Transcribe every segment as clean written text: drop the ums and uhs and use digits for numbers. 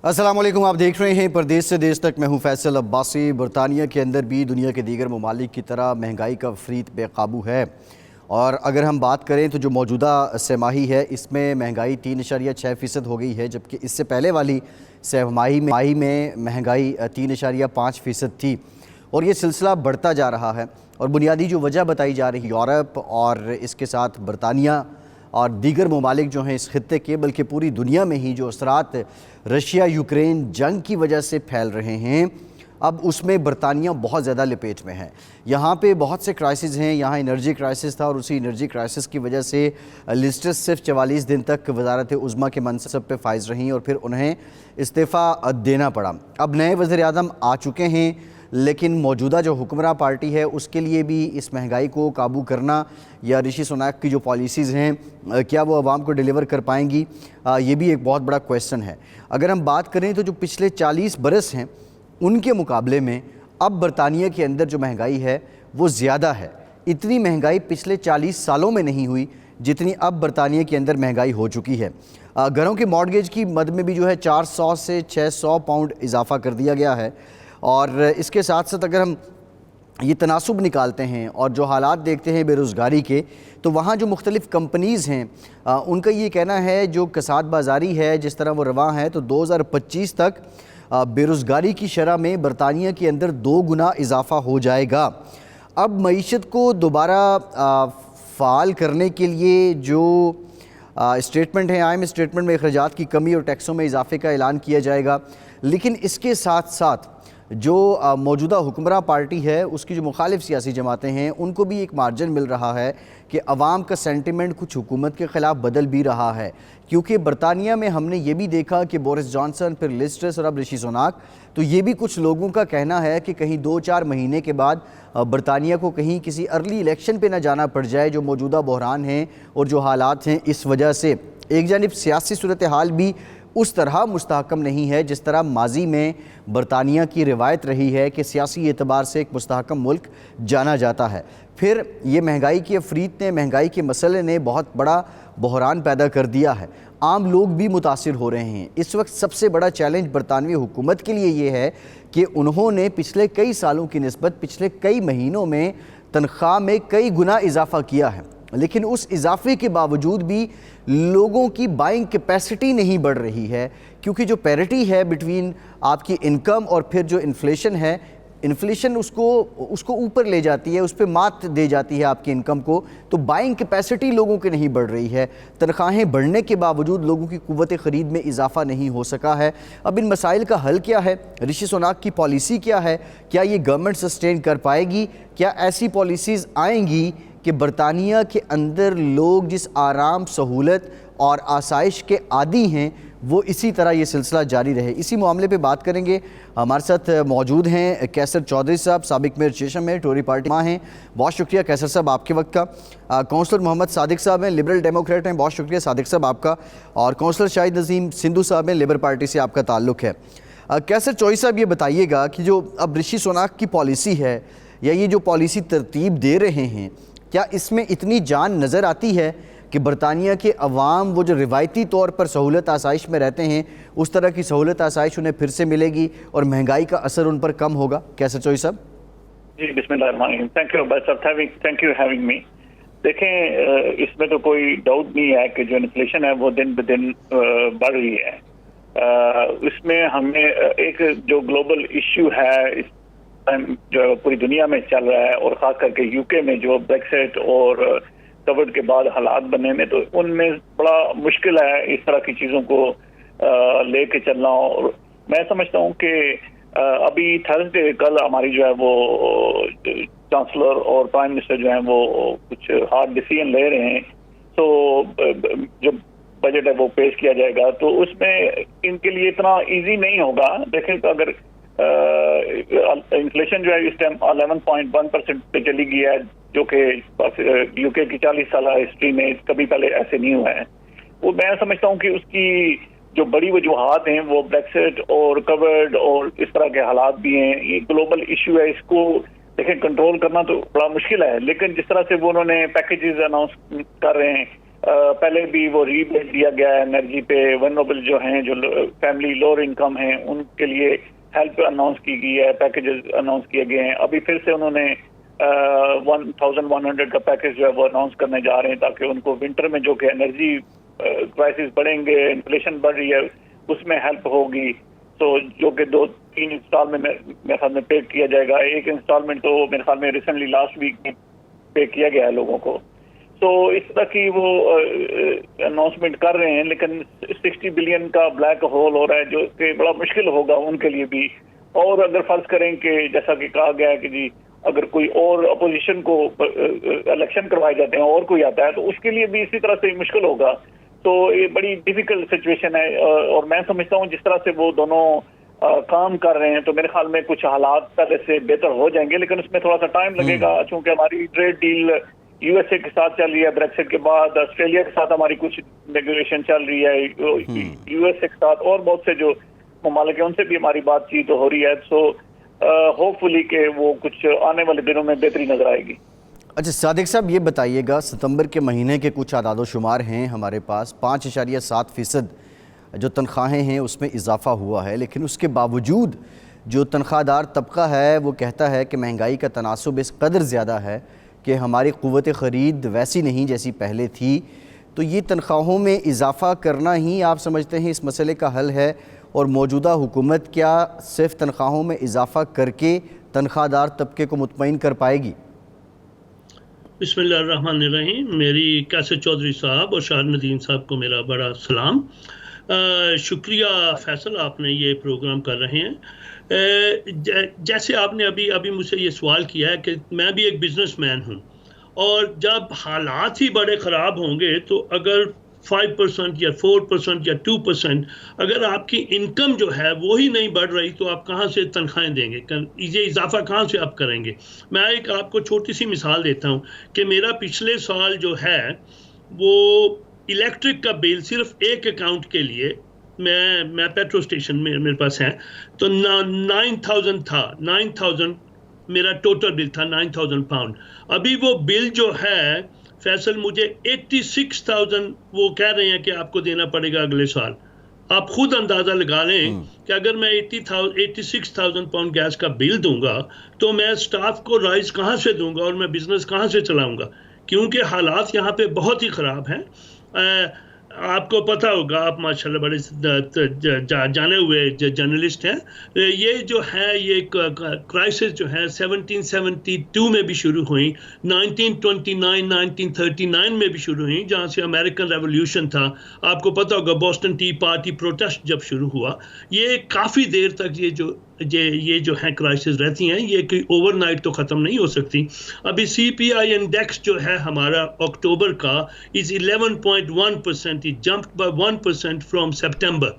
अस्सलाम वालेकुम, आप देख रहे हैं परदेश से देश तक। मैं हूं फैसल अब्बासी। बरतानिया के अंदर भी दुनिया के दीगर ममालिक की तरह महंगाई का फरीत बेकाबू है। और अगर हम बात करें तो जो मौजूदा सहमाही है इसमें महंगाई 3.6% हो गई है, जबकि इससे पहले वाली सहमाही में महंगाई 3.5% थी और ये सिलसिला बढ़ता जा रहा है। और बुनियादी जो वजह बताई जा रही यूरोप और इसके साथ बरतानिया और दीगर ममालिक जो हैं इस खत्ते के, बल्कि पूरी दुनिया में ही जो असरात रशिया यूक्रेन जंग की वजह से फैल रहे हैं, अब उसमें बरतानिया बहुत ज़्यादा लपेट में है। यहाँ पे बहुत से क्राइसिस हैं। यहाँ एनर्जी क्राइसिस था और उसी एनर्जी क्राइसिस की वजह से लिस्ट्रस सिर्फ 44 दिन तक वजारत उज़्मा के मनसब पे फाइज रहीं और फिर उन्हें इस्तीफ़ा देना पड़ा। अब नए वज़ीर-ए-आज़म आ चुके हैं, लेकिन मौजूदा जो हुक्मरान पार्टी है उसके लिए भी इस महंगाई को काबू करना या ऋषि सुनाक की जो पॉलिसीज़ हैं क्या वो आवाम को डिलीवर कर पाएंगी, ये भी एक बहुत बड़ा क्वेश्चन है। अगर हम बात करें तो जो पिछले 40 बरस हैं उनके मुकाबले में अब बरतानिया के अंदर जो महंगाई है वो ज़्यादा है। इतनी महंगाई पिछले 40 सालों में नहीं हुई जितनी अब बरतानिया के अंदर महंगाई हो चुकी है। घरों के मॉर्गेज की मद में भी जो है 400 से 600 पाउंड इजाफा कर दिया गया है। और इसके साथ साथ अगर हम ये तनासुब निकालते हैं और जो हालात देखते हैं बेरोज़गारी के, तो वहाँ जो मुख्तलिफ़ कंपनीज़ हैं उनका ये कहना है जो कसाद बाज़ारी है जिस तरह वो रवां है, तो 2025 तक बेरोज़गारी की शरह में बरतानिया के अंदर 2 गुना इजाफ़ा हो जाएगा। अब मईशत को दोबारा फ़ाल करने के लिए जो स्टेटमेंट है, आईएम स्टेटमेंट में अखराजात की कमी और टैक्सों में इजाफे का ऐलान किया जाएगा। लेकिन इसके साथ साथ जो मौजूदा हुक्मरान पार्टी है उसकी जो मुखालिफ सियासी जमातें हैं उनको भी एक मार्जिन मिल रहा है कि अवाम का सेंटिमेंट कुछ हुकूमत के ख़िलाफ़ बदल भी रहा है। क्योंकि बरतानिया में हमने ये भी देखा कि बोरिस जॉनसन, फिर लिज ट्रस और अब ऋषि सुनाक, तो ये भी कुछ लोगों का कहना है कि कहीं 2-4 महीने के बाद बरतानिया को कहीं किसी अर्ली इलेक्शन पे ना जाना पड़ जाए। जो मौजूदा बहरान हैं और जो हालात हैं इस वजह से एक जानिब सियासी सूरत हाल भी उस तरह मुस्तहकम नहीं है जिस तरह माजी में बरतानिया की रिवायत रही है कि सियासी एतबार से एक मुस्तहकम मुल्क जाना जाता है। फिर ये महंगाई की अफरीत ने, महंगाई के मसले ने बहुत बड़ा बहरान पैदा कर दिया है। आम लोग भी मुतासिर हो रहे हैं। इस वक्त सबसे बड़ा चैलेंज बरतानवी हुकूमत के लिए ये है कि उन्होंने पिछले कई सालों की निस्बत पिछले कई महीनों में तनख्वाह में कई गुना इजाफा किया है, लेकिन उस इजाफे के बावजूद भी लोगों की बाइंग कैपेसिटी नहीं बढ़ रही है। क्योंकि जो पैरिटी है बिटवीन आपकी इनकम और फिर जो इन्फ्लेशन है, इन्फ्लेशन उसको ऊपर ले जाती है, उस पर मात दे जाती है आपकी इनकम को, तो बाइंग कैपेसिटी लोगों की नहीं बढ़ रही है। तनख्वाहें बढ़ने के बावजूद लोगों की कुव्वत ख़रीद में इजाफा नहीं हो सका है। अब इन मसाइल का हल क्या है? ऋषि सुनाक की पॉलिसी क्या है? क्या ये गवर्नमेंट सस्टेन कर पाएगी? क्या ऐसी पॉलिसीज़ आएंगी कि बरतानिया के अंदर लोग जिस आराम, सहूलत और आसाइश के आदी हैं वो इसी तरह ये सिलसिला जारी रहे? इसी मामले पे बात करेंगे। हमारे साथ मौजूद हैं कैसर चौधरी साहब, साबिक मेयर चेशम में, टोरी पार्टी माँ हैं। बहुत शुक्रिया कैसर साहब आपके वक्त का। काउंसलर मोहम्मद सादिक साहब हैं, लिबरल डेमोक्रेट हैं। बहुत शुक्रिया सादिक साहब आपका। और काउंसलर शाहिद नज़ीम सिंधु साहब हैं, लेबर पार्टी से आपका ताल्लुक़ है। कैसर चौधरी साहब ये बताइएगा कि जो अब ऋषि सुनाक की पॉलिसी है या ये जो पॉलिसी तरतीब दे रहे हैं, क्या इसमें इतनी जान नज़र आती है कि बरतानिया के अवाम वो जो रिवायती तौर पर सहूलत आसाइश में रहते हैं उस तरह की सहूलत आसाइश उन्हें फिर से मिलेगी और महंगाई का असर उन पर कम होगा? कैसर चौधरी साहब। जी बिस्मिल्लाह, thank you thank you having me. देखें, इसमें तो कोई डाउट नहीं है कि जो इन्फ्लेशन है वो दिन ब दिन बढ़ रही है। इसमें हमें एक जो ग्लोबल इश्यू है इस जो पूरी दुनिया में चल रहा है और ख़ास करके यूके में जो ब्रेक्सिट और कोविड के बाद हालात बने में, तो उनमें बड़ा मुश्किल है इस तरह की चीज़ों को लेके चलना। और मैं समझता हूँ कि अभी थर्सडे कल हमारी जो है वो चांसलर और प्राइम मिनिस्टर जो है वो कुछ हार्ड डिसीजन ले रहे हैं। तो जो बजट है वो पेश किया जाएगा, तो उसमें इनके लिए इतना इजी नहीं होगा। देखें तो अगर इन्फ्लेशन जो है इस टाइम 11.1% पे चली गई है, जो कि यूके की 40 साल हिस्ट्री में कभी पहले ऐसे नहीं हुआ है। वो मैं समझता हूँ कि उसकी जो बड़ी वजूहात हैं वो ब्रेक्सिट और कोविड और इस तरह के हालात भी हैं। ये ग्लोबल इशू है, इसको देखें कंट्रोल करना तो बड़ा मुश्किल है। लेकिन जिस तरह से वो उन्होंने पैकेजेस अनाउंस कर रहे हैं पहले भी वो रीबेट दिया गया है एनर्जी पे, वनरेबल जो हैं, जो फैमिली लोअर इनकम हैं, उनके लिए हेल्प अनाउंस की गई है, पैकेजेस अनाउंस किए गए हैं। अभी फिर से उन्होंने 1100 का पैकेज जो है वो अनाउंस करने जा रहे हैं, ताकि उनको विंटर में जो कि एनर्जी प्राइसेस बढ़ेंगे, इन्फ्लेशन बढ़ रही है, उसमें हेल्प होगी। तो जो कि 2-3 इंस्टॉलमेंट मेरे ख्याल में पे किया जाएगा। एक इंस्टॉलमेंट तो मेरे ख्याल में रिसेंटली लास्ट वीक में पे किया गया है लोगों को। तो इस तरह की वो अनाउंसमेंट कर रहे हैं, लेकिन 60 बिलियन का ब्लैक होल हो रहा है, जो कि बड़ा मुश्किल होगा उनके लिए भी। और अगर फर्ज करें कि जैसा कि कहा गया है कि जी अगर कोई और अपोजिशन को इलेक्शन करवाए जाते हैं और कोई आता है, तो उसके लिए भी इसी तरह से मुश्किल होगा। तो ये बड़ी डिफिकल्ट सिचुएशन है। और मैं समझता हूँ जिस तरह से वो दोनों काम कर रहे हैं, तो मेरे ख्याल में कुछ हालात पहले से बेहतर हो जाएंगे, लेकिन उसमें थोड़ा सा टाइम लगेगा, चूंकि हमारी ट्रेड डील यूएसए के साथ चल रही है, ब्रेक्सिट के बाद ऑस्ट्रेलिया के साथ हमारी कुछ नेगोशिएशन चल रही है, यूएसए के साथ और बहुत से जो ममालिक हैं उनसे भी हमारी बातचीत हो रही है। सो होपफुली के वो कुछ आने वाले दिनों में बेहतरी नजर आएगी। अच्छा सादिक साहब, ये बताइएगा, सितंबर के महीने के कुछ आदाद शुमार हैं हमारे पास, 5.7% जो तनख्वाहें हैं उसमें इजाफा हुआ है, लेकिन उसके बावजूद जो तनख्वाहदार तबका है वो कहता है कि महंगाई का तनासुब इस कदर ज़्यादा है कि हमारी क़ुव्वत ख़रीद वैसी नहीं जैसी पहले थी। तो ये तनख्वाहों में इजाफ़ा करना ही आप समझते हैं इस मसले का हल है? और मौजूदा हुकूमत क्या सिर्फ तनख्वाहों में इजाफ़ा करके तनख्वाहदार तबके को मुतमईन कर पाएगी? बिस्मिल्लाहिर्रहमानिर्रहीम। मेरी कैसर चौधरी साहब और शाह नदीम साहब को मेरा बड़ा सलाम। शुक्रिया फैसल, आपने ये प्रोग्राम कर रहे हैं। जैसे आपने अभी मुझसे ये सवाल किया है कि मैं भी एक बिजनेसमैन हूँ, और जब हालात ही बड़े ख़राब होंगे तो अगर 5% या 4% या 2% अगर आपकी इनकम जो है वो ही नहीं बढ़ रही, तो आप कहाँ से तनख्वाहें देंगे? ये इजाफा कहाँ से आप करेंगे? मैं एक आपको छोटी सी मिसाल देता हूँ कि मेरा पिछले साल जो है वो इलेक्ट्रिक का बिल सिर्फ एक अकाउंट के लिए, मैं पेट्रोल स्टेशन में मेरे पास है, तो 9,000 था, 9,000 मेरा टोटल बिल था, 9,000 पाउंड। अभी वो बिल जो है फैसल मुझे 86,000 वो कह रहे हैं कि आपको देना पड़ेगा अगले साल। आप खुद अंदाज़ा लगा लें कि अगर मैं 86,000 पाउंड गैस का बिल दूंगा तो मैं स्टाफ को राइज कहाँ से दूंगा और मैं बिजनेस कहाँ से चलाऊंगा? क्योंकि हालात यहाँ पे बहुत ही ख़राब हैं। आपको पता होगा, आप माशाल्लाह बड़े जाने हुए जर्नलिस्ट हैं। ये जो है ये क्राइसिस जो है 1772 में भी शुरू हुई, 1929 1939 में भी शुरू हुई, जहाँ से अमेरिकन रेवोल्यूशन था। आपको पता होगा बोस्टन टी पार्टी प्रोटेस्ट जब शुरू हुआ, ये काफ़ी देर तक ये जो है क्राइसिस रहती हैं, ये कि ओवरनाइट तो ख़त्म नहीं हो सकती। अभी CPI इंडेक्स जो है हमारा अक्टूबर का is 11.1%, it jumped by 1% from सितंबर।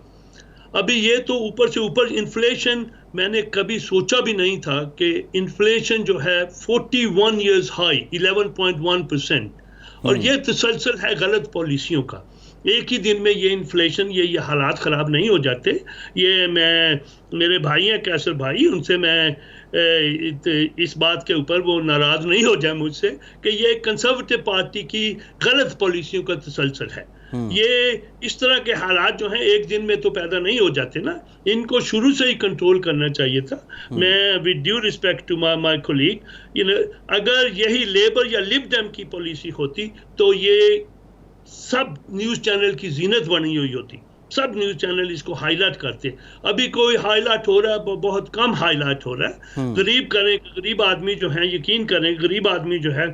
अभी ये तो ऊपर से ऊपर इन्फ्लेशन, मैंने कभी सोचा भी नहीं था कि इन्फ्लेशन जो है 41 ईयर्स हाई 11.1%, और ये तसलसल है गलत पॉलिसियों का। एक ही दिन में ये इन्फ्लेशन, ये हालात ख़राब नहीं हो जाते। ये मेरे भाई हैं कैसर भाई, उनसे मैं इस बात के ऊपर वो नाराज़ नहीं हो जाए मुझसे कि ये कंजर्वेटिव पार्टी की गलत पॉलिसियों का तसलसल है। ये इस तरह के हालात जो हैं एक दिन में तो पैदा नहीं हो जाते ना, इनको शुरू से ही कंट्रोल करना चाहिए था। मैं with due respect to my colleague, अगर यही लेबर या लिबडेम की पॉलिसी होती तो ये सब न्यूज़ चैनल की जीनत बनी हुई होती, सब न्यूज़ चैनल इसको हाईलाइट करते। अभी कोई हाईलाइट हो रहा है, बहुत कम हाईलाइट हो रहा है। गरीब आदमी जो है, यकीन करें, गरीब आदमी जो है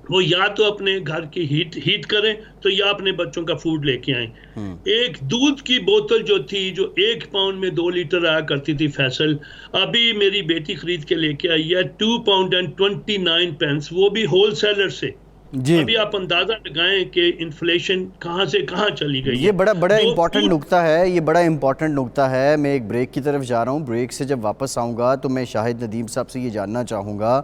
वो या तो अपने घर की हीट करें, तो या अपने बच्चों का फूड लेके आए। एक दूध की बोतल जो थी, जो 1 पाउंड में 2 लीटर आया करती थी फैसल, अभी मेरी बेटी खरीद के लेके आई है 2 पाउंड एंड 29 पेंस, वो भी होलसेलर से। अभी आप अंदाजा लगाएं कि इन्फ्लेशन कहां से कहां चली गई। ये बड़ा इंपॉर्टेंट नुक्ता है, ये बड़ा इंपॉर्टेंट नुक्ता है। मैं एक ब्रेक की तरफ जा रहा हूँ। ब्रेक से जब वापस आऊँगा तो मैं शाहिद नदीम साहब से ये जानना चाहूँगा,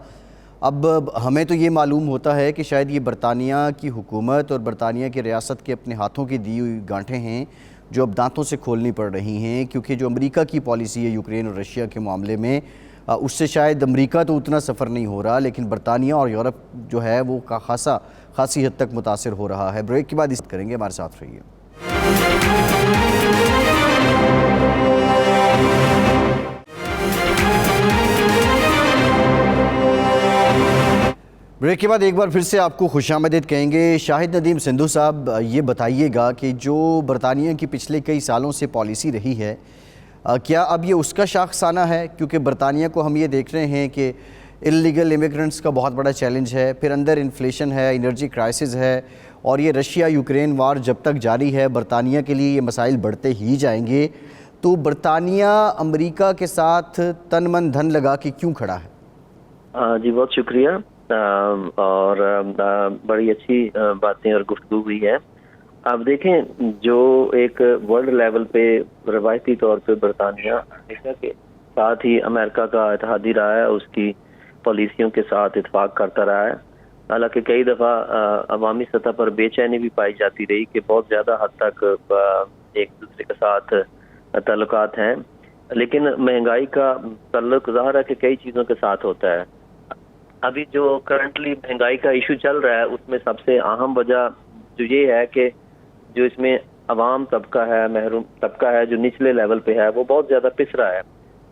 अब हमें तो ये मालूम होता है कि शायद ये बरतानिया की हुकूमत और बरतानिया की रियासत के अपने हाथों की दी हुई गांठें हैं जो अब दांतों से खोलनी पड़ रही हैं, क्योंकि जो अमेरिका की पॉलिसी है यूक्रेन और रशिया के मामले में, उससे शायद अमेरिका तो उतना सफ़र नहीं हो रहा, लेकिन बरतानिया और यूरोप जो है वो खासा खासी हद तक मुतासिर हो रहा है। ब्रेक के बाद इस करेंगे, हमारे साथ रहिए। ब्रेक के बाद एक बार फिर से आपको खुशामदीद कहेंगे। शाहिद नदीम सिंधु साहब, ये बताइएगा कि जो बरतानिया की पिछले कई सालों से पॉलिसी रही है, क्या अब ये उसका शाखसाना है? क्योंकि बरतानिया को हम ये देख रहे हैं कि इल्लीगल इमिग्रेंट्स का बहुत बड़ा चैलेंज है, फिर अंदर इन्फ्लेशन है, एनर्जी क्राइसिस है, और ये रशिया यूक्रेन वार जब तक जारी है बरतानिया के लिए ये मसाइल बढ़ते ही जाएंगे। तो बरतानिया अमेरिका के साथ तन मन धन लगा के क्यों खड़ा है? जी बहुत शुक्रिया, और बड़ी अच्छी बातें और गुफ्तगू हुई है। आप देखें, जो एक वर्ल्ड लेवल पे रवायती तौर पे बरतानिया अमेरिका के साथ ही अमेरिका का इत्तेहादी रहा है, उसकी पॉलिसियों के साथ इत्तेफाक करता रहा है। हालांकि कई दफ़ा अवामी सतह पर बेचैनी भी पाई जाती रही कि बहुत ज़्यादा हद तक एक दूसरे के साथ ताल्लुकात हैं, लेकिन महंगाई का ताल्लुक ज़ाहिर है कि कई चीज़ों के साथ होता है। अभी जो करंटली महंगाई का इशू चल रहा है, उसमें सबसे अहम वजह जो ये है कि जो इसमें अवाम तबका है, महरूम तबका है, जो निचले लेवल पे है, वो बहुत ज़्यादा पिस रहा है।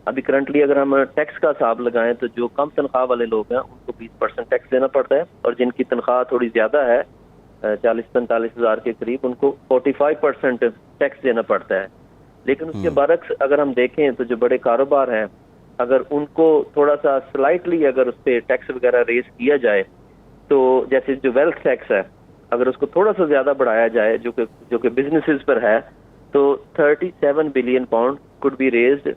अभी करंटली अगर हम टैक्स का हिसाब लगाएं तो जो कम तनख्वाह वाले लोग हैं उनको 20% टैक्स देना पड़ता है, और जिनकी तनख्वाह थोड़ी ज़्यादा है 40-45 हज़ार के करीब, उनको 45% टैक्स देना पड़ता है। लेकिन उसके बरक्स अगर हम देखें तो जो बड़े कारोबार हैं, अगर उनको थोड़ा सा स्लाइटली अगर उस पर टैक्स वगैरह रेज किया जाए, तो जैसे जो वेल्थ टैक्स है अगर उसको थोड़ा सा ज़्यादा बढ़ाया जाए जो कि बिजनेसेस पर है, तो 37 billion pound could be raised,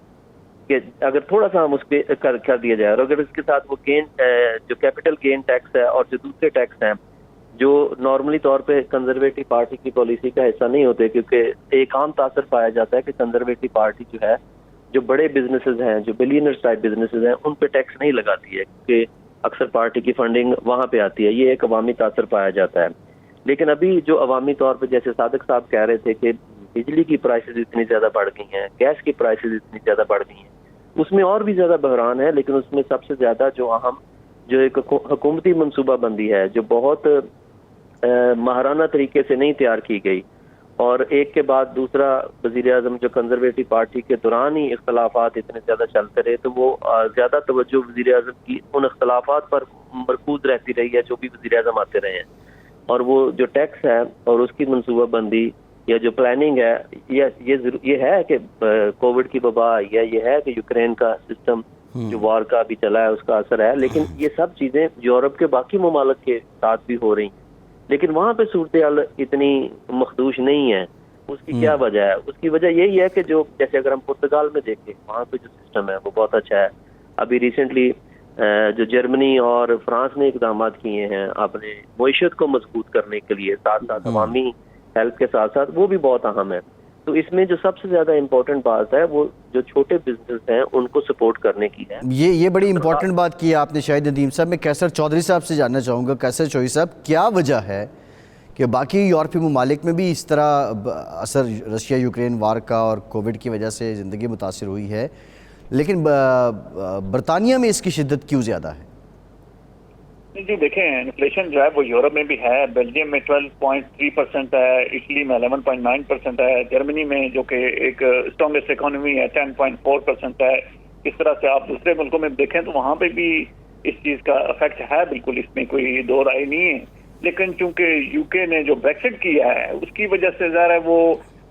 कि अगर थोड़ा सा हम उस पर कर दिया जाए। और अगर इसके साथ वो गेन जो कैपिटल गेन टैक्स है और जो दूसरे टैक्स हैं जो नॉर्मली तौर पे कंजर्वेटिव पार्टी की पॉलिसी का हिस्सा नहीं होते, क्योंकि एक आम तासर पाया जाता है कि कंजर्वेटिव पार्टी जो है, जो बड़े बिजनेसेस हैं, जो बिलियनर्स टाइप बिजनेसेस हैं, उन पे टैक्स नहीं लगाती है, क्योंकि अक्सर पार्टी की फंडिंग वहाँ पे आती है। ये एक अवामी तासर पाया जाता है। लेकिन अभी जो अवामी तौर पे, जैसे सादिक साहब कह रहे थे कि बिजली की प्राइसेस इतनी ज़्यादा बढ़ गई हैं, गैस की प्राइसेस इतनी ज़्यादा बढ़ गई हैं, उसमें और भी ज़्यादा बहरान है। लेकिन उसमें सबसे ज़्यादा जो अहम जो एक हुकूमती मनसूबाबंदी है, जो बहुत माहराना तरीके से नहीं तैयार की गई, और एक के बाद दूसरा वज़ीर आज़म जो कंजर्वेटिव पार्टी के दौरान ही इख्तलाफात इतने ज़्यादा चलते रहे, तो वो ज़्यादा तवज्जो वज़ीर आज़म की उन इख्तलाफात पर मरकूज रहती रही है जो भी वज़ीर आज़म आते रहे हैं। और वो जो टैक्स है और उसकी मनसूबाबंदी या जो प्लानिंग है, ये है कि कोविड की वबा, या ये है कि यूक्रेन का सिस्टम जो वार का भी चला है उसका असर है। लेकिन ये सब चीज़ें यूरोप के बाकी ममालिक के साथ भी हो रही हैं, लेकिन वहाँ पे सूरत हाल इतनी मखदूश नहीं है। उसकी क्या वजह है? उसकी वजह यही है कि जो जैसे अगर हम पुर्तगाल में देखें, वहाँ पे जो सिस्टम है वो बहुत अच्छा है। अभी रिसेंटली जो जर्मनी और फ्रांस ने इकदाम किए हैं अपने मईशत को मजबूत करने के लिए, साथ साथ अवामी हेल्थ के साथ साथ, वो भी बहुत अहम है। तो इसमें जो सबसे ज्यादा इम्पोर्टेंट बात है वो जो छोटे बिजनेस हैं उनको सपोर्ट करने की है। ये बड़ी इंपॉर्टेंट बात की है आपने शाहिद नदीम साहब। मैं कैसर चौधरी साहब से जानना चाहूँगा। कैसर चौधरी साहब, क्या वजह है कि बाकी यूरोपीय ममालिक में भी इस तरह असर रशिया यूक्रेन वार का और कोविड की वजह से ज़िंदगी मुतासिर हुई है, लेकिन बरतानिया में इसकी शिद्दत क्यों ज़्यादा है? जी देखें, इन्फ्लेशन जो है वो यूरोप में भी है। बेल्जियम में 12.3% है, इटली में 11.9% है, जर्मनी में जो कि एक स्ट्रॉन्गेस्ट इकोनॉमी है 10.4% है। इस तरह से आप दूसरे मुल्कों में देखें तो वहाँ पे भी इस चीज़ का इफेक्ट है, बिल्कुल, इसमें कोई दो राय नहीं है। लेकिन चूंकि यूके ने जो ब्रेक्सिट किया है उसकी वजह से ज़ाहिर है वो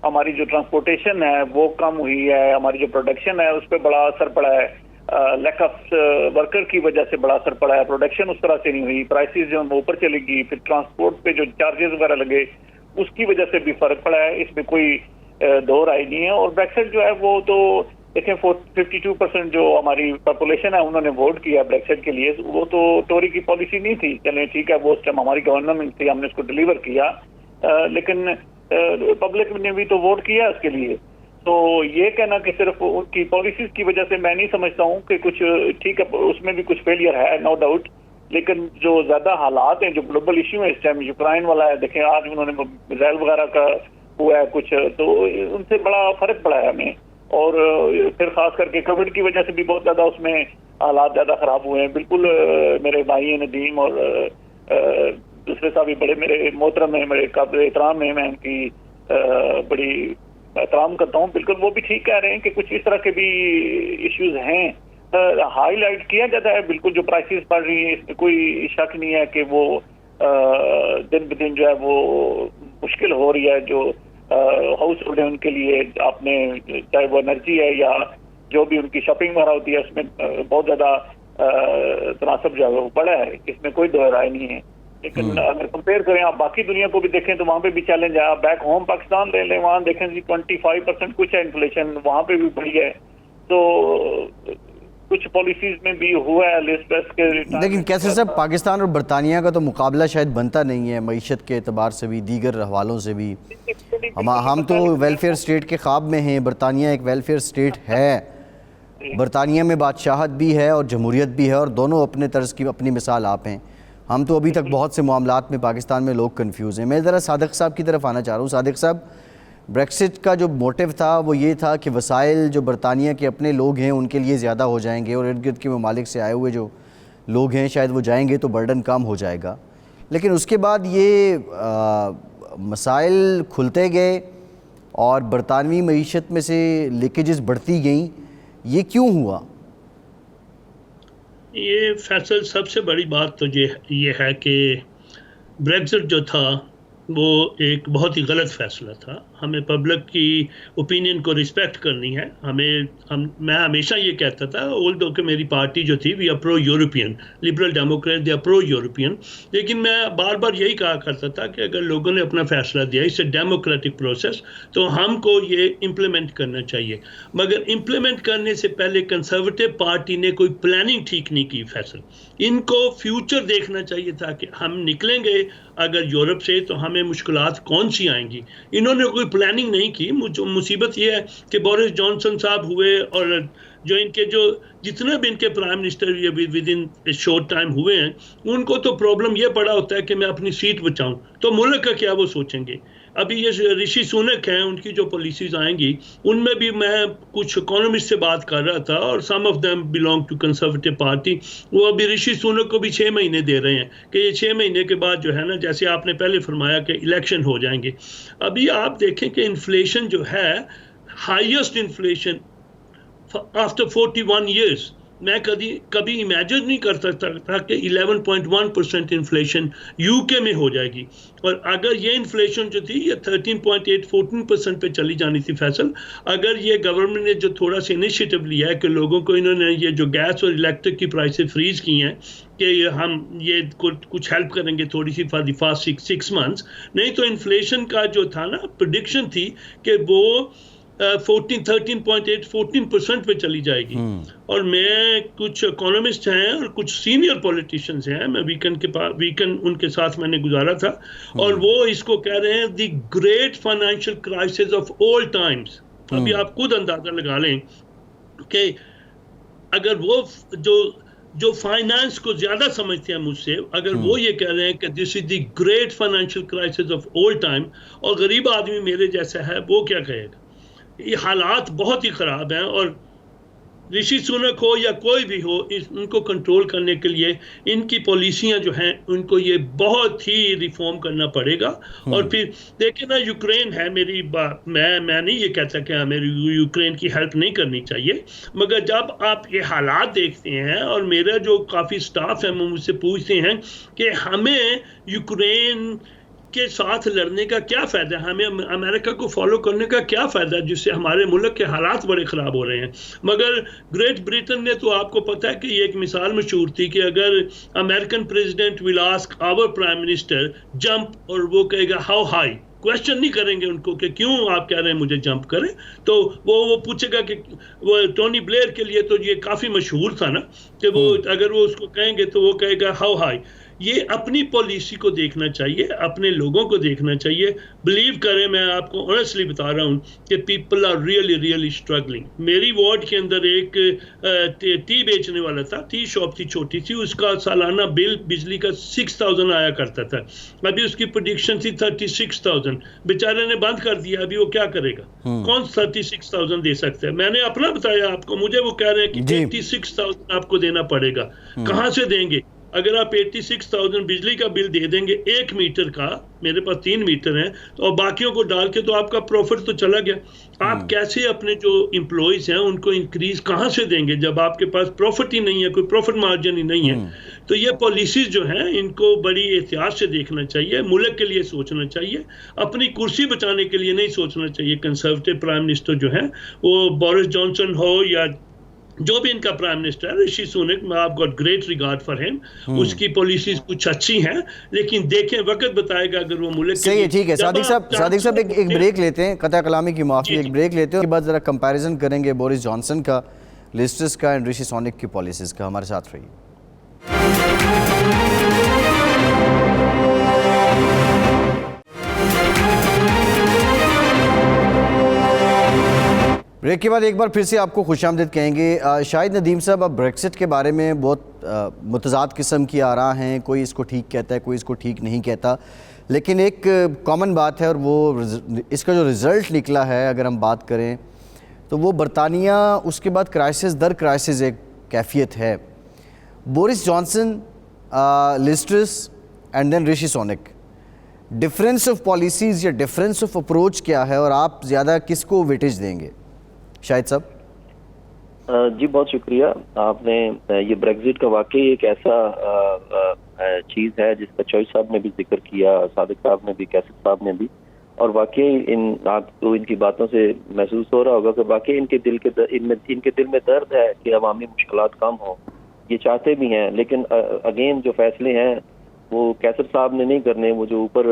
हमारी जो ट्रांसपोर्टेशन है वो कम हुई है, हमारी जो प्रोडक्शन है उस पर बड़ा असर पड़ा है। लैक ऑफ वर्कर की वजह से बड़ा असर पड़ा है। प्रोडक्शन उस तरह से नहीं हुई, प्राइसेस जो ऊपर चली गई, फिर ट्रांसपोर्ट पे जो चार्जेस वगैरह लगे उसकी वजह से भी फर्क पड़ा है। इसमें कोई दो राय नहीं है। और ब्रेक्सिट जो है वो तो देखें 52% जो हमारी पॉपुलेशन है उन्होंने वोट किया ब्रेक्सिट के लिए। वो तो टोरी की पॉलिसी नहीं थी, चलें ठीक है, वो उस टाइम हमारी गवर्नमेंट थी, हमने उसको डिलीवर किया, लेकिन पब्लिक ने भी तो वोट किया उसके लिए। तो ये कहना कि सिर्फ उनकी पॉलिसीज की वजह से, मैं नहीं समझता हूँ कि कुछ ठीक है, उसमें भी कुछ फेलियर है, नो डाउट। लेकिन जो ज्यादा हालात हैं, जो ग्लोबल इश्यू है इस टाइम, यूक्रेन वाला है, देखें आज उन्होंने मिसाइल वगैरह का हुआ है कुछ, तो उनसे बड़ा फर्क पड़ा है हमें। और फिर खास करके कोविड की वजह से भी बहुत ज्यादा उसमें हालात ज्यादा खराब हुए हैं। बिल्कुल मेरे भाई नदीम और दूसरे साहब भी बड़े मेरे मोहतरम है, मेरे काबिल एहतराम है, मैं उनकी बड़ी एहतराम करता हूँ। बिल्कुल वो भी ठीक कह रहे हैं कि कुछ इस तरह के भी इश्यूज हैं। हाईलाइट किया जाता है बिल्कुल, जो प्राइसेस बढ़ रही है इसमें कोई शक नहीं है कि वो दिन ब दिन जो है वो मुश्किल हो रही है। जो हाउस होल्ड है उनके लिए, आपने चाहे वो एनर्जी है या जो भी उनकी शॉपिंग वगैरह होती है उसमें बहुत ज़्यादा तनासब जो है वो बड़ा है, इसमें कोई दो राय नहीं है। लेकिन अगर कंपेयर करें आप बाकी दुनिया को भी देखें तो वहाँ पे भी चैलेंज है। आप बैक होम पाकिस्तान ले लें, वहाँ देखें जी 25% कुछ है इन्फ्लेशन, वहाँ पे भी बढ़ी है। तो कुछ पॉलिसीज में भी हुआ है लिस्ट्रेस के। लेकिन कैसे साहब, पाकिस्तान और बरतानिया का तो मुकाबला शायद बनता नहीं है मईशत के एतबार से भी, दीगर हवालों से भी। हम तो वेलफेयर स्टेट के ख्वाब में हैं, बरतानिया एक वेलफेयर स्टेट है। बरतानिया में बादशाहत भी है और जमहूरियत भी है, और दोनों अपने तर्ज की अपनी मिसाल आप हैं। हम तो अभी तक बहुत से मामलात में पाकिस्तान में लोग कंफ्यूज हैं। मैं ज़रा सादिक साहब की तरफ आना चाह रहा हूँ। सादिक साहब, ब्रेक्सिट का जो मोटिव था वो ये था कि वसाइल जो बरतानिया के अपने लोग हैं उनके लिए ज़्यादा हो जाएंगे, और इर्द गिर्द के ममालिक से आए हुए जो लोग हैं शायद वो जाएंगे तो बर्डन कम हो जाएगा। लेकिन उसके बाद ये मसाइल खुलते गए और बरतानवी मईशत में से लीकेजेस बढ़ती गईं। ये क्यों हुआ? ये फैसल सबसे बड़ी बात तो ये है कि ब्रेक्सिट जो था वो एक बहुत ही गलत फैसला था। हमें पब्लिक की ओपिनियन को रिस्पेक्ट करनी है। मैं हमेशा ये कहता था, ऑल्दो कि मेरी पार्टी जो थी we are pro European, Liberal Democrat they are pro European, लेकिन मैं बार बार यही कहा करता था कि अगर लोगों ने अपना फैसला दिया, इट्स ए डेमोक्रेटिक प्रोसेस, तो हमको ये इम्प्लीमेंट करना चाहिए। मगर इम्प्लीमेंट करने से पहले कंजर्वेटिव पार्टी ने कोई प्लानिंग ठीक नहीं की। फैसल इनको फ्यूचर देखना चाहिए था कि हम निकलेंगे अगर यूरोप से तो हमें मुश्किलात कौन सी आएंगी। इन्होंने कोई प्लानिंग नहीं की। मुसीबत ये है कि बोरिस जॉनसन साहब हुए और जो जितने भी इनके प्राइम मिनिस्टर ये विद इन शॉर्ट टाइम हुए हैं, उनको तो प्रॉब्लम ये पड़ा होता है कि मैं अपनी सीट बचाऊं, तो मुल्क का क्या वो सोचेंगे। अभी ये ऋषि सुनक हैं, उनकी जो पॉलिसीज आएंगी उनमें भी मैं कुछ इकोनॉमिस्ट से बात कर रहा था और some of them belong to Conservative Party. वो अभी ऋषि सुनक को भी 6 महीने दे रहे हैं कि ये 6 महीने के बाद जो है ना, जैसे आपने पहले फरमाया कि इलेक्शन हो जाएंगे। अभी आप देखें कि इन्फ्लेशन जो है, हाईएस्ट इन्फ्लेशन आफ्टर 41 ईयर्स। मैं कभी इमेजिन नहीं कर सकता था कि 11.1% इन्फ्लेशन यूके में हो जाएगी, और अगर ये इन्फ्लेशन जो थी ये 13.8-14% पे चली जानी थी। फैसल, अगर ये गवर्नमेंट ने जो थोड़ा सा इनिशिएटिव लिया है कि लोगों को इन्होंने ये जो गैस और इलेक्ट्रिक की प्राइसेस फ्रीज की हैं कि हम ये कुछ हेल्प करेंगे थोड़ी सी फॉर द फर्स्ट 6 मंथ्स, नहीं तो इन्फ्लेशन का जो था ना प्रेडिक्शन थी कि वो 13.8-14% पे चली जाएगी। और मैं कुछ इकोनॉमिस्ट हैं और कुछ सीनियर पॉलिटिशियंस हैं, मैं वीकेंड उनके साथ मैंने गुजारा था, और वो इसको कह रहे हैं the great financial crisis of all times. अभी आप खुद अंदाजा लगा लें कि अगर वो जो फाइनेंस को ज्यादा समझते हैं मुझसे, अगर वो ये कह रहे हैं कि this is the great financial crisis of all time, और गरीब आदमी मेरे जैसा है, वो क्या कहेगा। ये हालात बहुत ही ख़राब हैं, और ऋषि सुनक हो या कोई भी हो, उनको कंट्रोल करने के लिए इनकी पॉलिसियां जो हैं उनको ये बहुत ही रिफॉर्म करना पड़ेगा। और फिर देखिए ना, यूक्रेन है, मेरी बात मैं नहीं ये कहता कि हमें यूक्रेन की हेल्प नहीं करनी चाहिए, मगर जब आप ये हालात देखते हैं, और मेरा जो काफ़ी स्टाफ है वो मुझसे पूछते हैं कि हमें यूक्रेन के साथ लड़ने का क्या फ़ायदा, हमें अमेरिका को फॉलो करने का क्या फ़ायदा, जिससे हमारे मुल्क के हालात बड़े ख़राब हो रहे हैं। मगर ग्रेट ब्रिटेन ने तो आपको पता है कि ये एक मिसाल मशहूर थी कि अगर American president will ask our prime minister jump, और वो कहेगा हाउ हाई, क्वेश्चन नहीं करेंगे उनको कि क्यों आप कह रहे हैं मुझे जंप करें, तो वो पूछेगा कि वो टोनी ब्लेयर के लिए तो ये काफ़ी मशहूर था ना कि वो अगर वो उसको कहेंगे तो वो कहेगा हाउ हाई। ये अपनी पॉलिसी को देखना चाहिए, अपने लोगों को देखना चाहिए। बिलीव करें, मैं आपको ऑनेस्टली बता रहा हूँ कि पीपल आर रियली स्ट्रगलिंग। मेरी वार्ड के अंदर एक टी बेचने वाला था, टी शॉप थी छोटी सी, उसका सालाना बिल बिजली का 6000 आया करता था। अभी उसकी प्रेडिक्शन थी 36,000, बेचारे ने बंद कर दिया। अभी वो क्या करेगा, कौन 36,000 दे सकता है। मैंने अपना बताया आपको, मुझे वो कह रहे हैं कि 86,000 आपको देना पड़ेगा। कहाँ से देंगे अगर आप 86,000 बिजली का बिल दे देंगे 1 मीटर का, मेरे पास 3 मीटर हैं, तो और बाकियों को डाल के तो आपका प्रॉफिट तो चला गया। आप कैसे अपने जो एम्प्लॉयज हैं उनको इंक्रीज कहाँ से देंगे जब आपके पास प्रॉफिट ही नहीं है, कोई प्रॉफिट मार्जिन ही नहीं है। तो ये पॉलिसीज जो हैं इनको बड़ी एहतियात से देखना चाहिए, मुल्क के लिए सोचना चाहिए, अपनी कुर्सी बचाने के लिए नहीं सोचना चाहिए। कंजर्वेटिव प्राइम मिनिस्टर जो है वो बोरिस जॉनसन हो या जो भी इनका प्राइम मिनिस्टर है, Rishi Sunak, I got great regard for him, उसकी पॉलिसीज कुछ अच्छी हैं, लेकिन देखें वक्त बताएगा अगर वो मुल्क सही है। ठीक है सादिक साहब एक ब्रेक लेते हैं, कता कलामी की माफी, एक ब्रेक लेते हैं, उसके बाद जरा कंपैरिजन करेंगे बोरिस जॉनसन का, लिज ट्रस का एंड ऋषि सुनक की पॉलिसीज का। हमारे साथ रहिए। ब्रेक के बाद एक बार फिर से आपको खुशामदीद कहेंगे। शाहिद नदीम साहब, अब ब्रेक्सिट के बारे में बहुत मुतज़ाद किस्म की आरा हैं, कोई इसको ठीक कहता है, कोई इसको ठीक नहीं कहता, लेकिन एक कॉमन बात है और वो इसका जो रिज़ल्ट निकला है अगर हम बात करें तो वो बरतानिया उसके बाद क्राइसिस दर क्राइसिस एक कैफियत है। Boris Johnson, Liz Truss and then Rishi Sunak, difference of policies या डिफरेंस ऑफ अप्रोच क्या है और आप ज़्यादा किसको वेटेज देंगे? शाहिद साहब। जी बहुत शुक्रिया। आपने ये ब्रेक्जिट का वाकई एक ऐसा चीज़ है जिसका चॉइस साहब ने भी जिक्र किया, सादिक साहब ने भी, कैसर साहब ने भी, और वाकई आपको इनकी बातों से महसूस हो रहा होगा कि वाकई इनके दिल में दर्द है कि अवामी मुश्किलात कम हो, ये चाहते भी हैं, लेकिन अगेन जो फैसले हैं वो कैसर साहब ने नहीं करने, वो जो ऊपर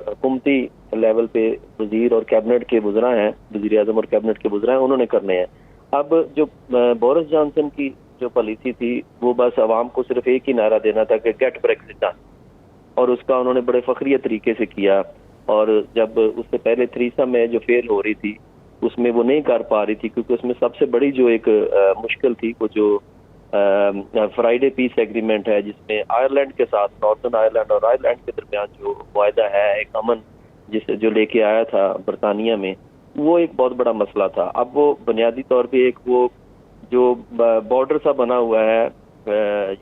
हुकूमती लेवल पे वजीर और कैबिनेट के वज़रा हैं, वज़ीर आज़म और कैबिनेट के वज़रा हैं, उन्होंने करने हैं। अब जो बोरिस जॉनसन की जो पॉलिसी थी वो बस आवाम को सिर्फ एक ही नारा देना था कि गेट ब्रेक्सिट डन, और उसका उन्होंने बड़े फखरिया तरीके से किया। और जब उससे पहले थ्रीसा में जो फेल हो रही थी उसमें वो नहीं कर पा रही थी, क्योंकि उसमें सबसे बड़ी जो एक मुश्किल थी वो जो फ्राइडे पीस एग्रीमेंट है, जिसमें आयरलैंड के साथ, नॉर्दर्न आयरलैंड और आयरलैंड के दरमियान जो मुआहदा है एक अमन जिसे जो लेके आया था बरतानिया में, वो एक बहुत बड़ा मसला था। अब वो बुनियादी तौर पे एक वो जो बॉर्डर सा बना हुआ है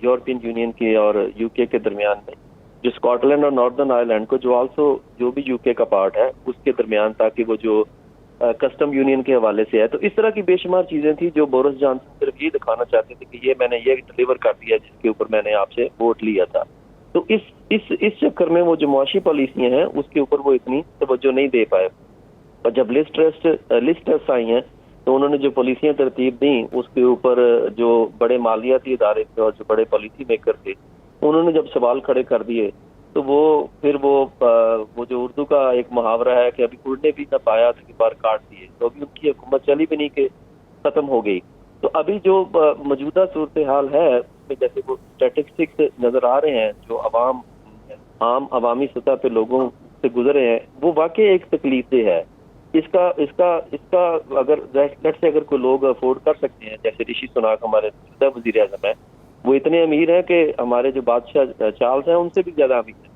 यूरोपियन यूनियन के और यूके के दरमियान में, जो स्कॉटलैंड और नॉर्दर्न आयरलैंड को जो भी यूके का पार्ट है उसके दरमियान, ताकि वो जो कस्टम यूनियन के हवाले से है। तो इस तरह की बेशुमार चीजें थी जो बोरिस जॉनसन सिर्फ ये दिखाना चाहते थे कि ये मैंने ये डिलीवर कर दिया जिसके ऊपर मैंने आपसे वोट लिया था। तो इस चक्कर में वो जो मुआशी पॉलिसियां हैं उसके ऊपर वो इतनी तवज्जो नहीं दे पाए। और जब लिज ट्रस आई हैं तो उन्होंने जो पॉलिसियां तरतीब दी उसके ऊपर जो बड़े मालियाती इदारे थे और जो बड़े पॉलिसी मेकर थे उन्होंने जब सवाल खड़े कर दिए, तो वो जो उर्दू का एक मुहावरा है कि अभी उड़ने भी न पाया तो बार काट दिए, तो अभी उनकी हुकूमत चली भी नहीं कि खत्म हो गई। तो अभी जो मौजूदा सूरत हाल है उसमें जैसे वो स्टैटिस्टिक्स नजर आ रहे हैं जो आम अवामी सतह पे लोगों से गुजरे हैं, वो वाकई एक तकलीफदेह है। इसका अगर कोई लोग अफोर्ड कर सकते हैं, जैसे ऋषि सुनक हमारे वज़ीर आज़म है, वो इतने अमीर हैं कि हमारे जो बादशाह चार्ल्स हैं उनसे भी ज्यादा अमीर हैं,